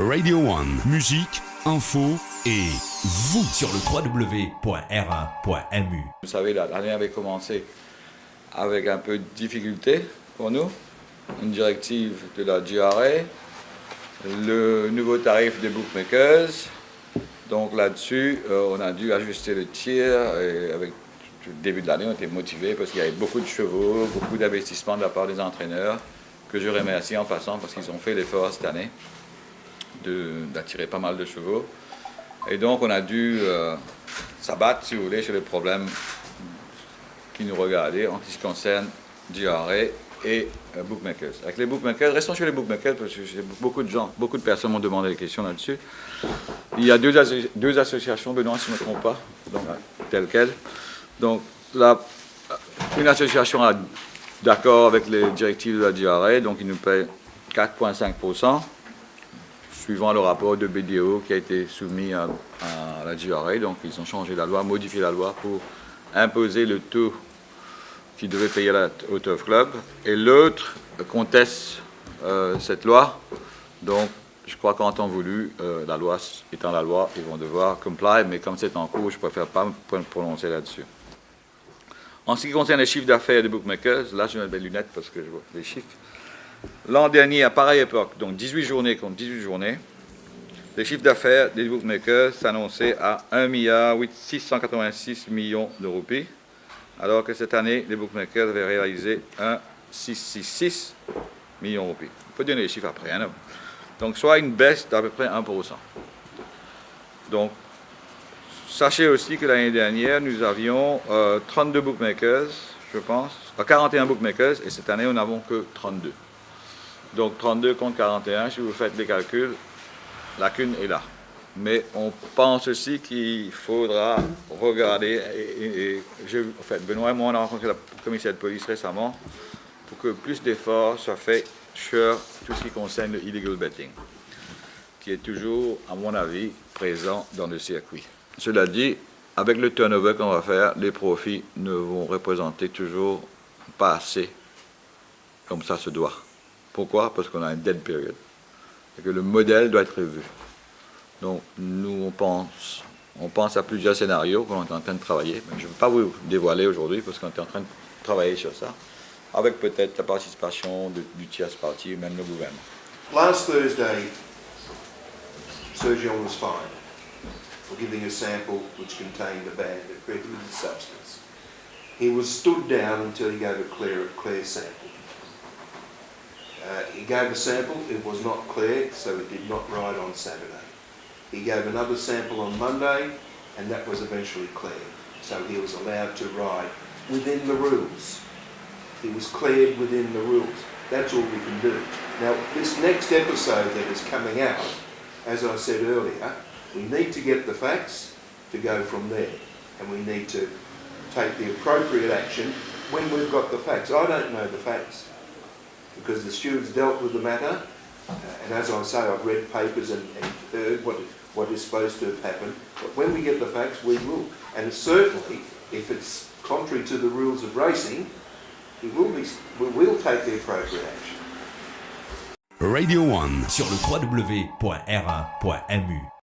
Radio 1, musique, info et vous sur le www.r1.mu. Vous savez, l'année avait commencé avec un peu de difficulté pour nous. Une directive de la GRA, le nouveau tarif des bookmakers. Donc là-dessus, on a dû ajuster le tir. Et avec le début de l'année, on était motivés parce qu'il y avait beaucoup de chevaux, beaucoup d'investissements de la part des entraîneurs, que je remercie en passant parce qu'ils ont fait l'effort cette année d'attirer pas mal de chevaux. Et donc on a dû s'abattre, si vous voulez, sur les problèmes qui nous regardaient en ce qui concerne GRA et bookmakers. Avec les bookmakers, restons chez les bookmakers parce que beaucoup de personnes m'ont demandé des questions là-dessus. Il y a deux associations, Benoît, si je ne me trompe pas, donc, telles quelles. Donc une association est d'accord avec les directives de la GRA, donc ils nous payent 4,5%. Suivant le rapport de BDO qui a été soumis à la GRA. Donc ils ont changé la loi, modifié la loi pour imposer le taux qu'ils devaient payer au Turf Club. Et l'autre conteste cette loi. Donc je crois qu'en temps voulu, la loi étant la loi, ils vont devoir comply, mais comme c'est en cours, je ne préfère pas me prononcer là-dessus. En ce qui concerne les chiffres d'affaires des bookmakers, là je mets mes lunettes parce que je vois les chiffres. L'an dernier, à pareille époque, donc 18 journées contre 18 journées, les chiffres d'affaires des bookmakers s'annonçaient à 1,686 milliard de roupies, alors que cette année, les bookmakers avaient réalisé 1,666 millions de roupies. On peut donner les chiffres après, hein, donc soit une baisse d'à peu près 1%. Donc, sachez aussi que l'année dernière, nous avions 32 bookmakers, je pense, 41 bookmakers, et cette année, nous n'avons que 32. Donc 32 contre 41, si vous faites les calculs, la cune est là. Mais on pense aussi qu'il faudra regarder, en fait, Benoît et moi, on a rencontré la commissaire de police récemment, pour que plus d'efforts soient faits sur tout ce qui concerne le illegal betting, qui est toujours, à mon avis, présent dans le circuit. Cela dit, avec le turnover qu'on va faire, les profits ne vont représenter toujours pas assez, comme ça se doit. Pourquoi? Parce qu'on a une dead period et que le modèle doit être revu. Donc, nous, on pense à plusieurs scénarios qu'on est en train de travailler. Mais je ne vais pas vous dévoiler aujourd'hui parce qu'on est en train de travailler sur ça, avec peut-être la participation du tierce parti, même le gouvernement. Last Thursday, Sergio was fined for giving a sample which contained a banned prohibited substance. He was stood down until he gave a clear sample. He gave a sample, it was not clear, so it did not ride on Saturday. He gave another sample on Monday, and that was eventually cleared. So he was allowed to ride within the rules. He was cleared within the rules. That's all we can do. Now, this next episode that is coming out, as I said earlier, we need to get the facts to go from there. And we need to take the appropriate action when we've got the facts. I don't know the facts, because the stewards dealt with the matter, and as I say, I've read papers and heard what is supposed to have happened, but when we get the facts, we will. And certainly, if it's contrary to the rules of racing, we will take the appropriate action. Radio 1 sur le www.r1.mu.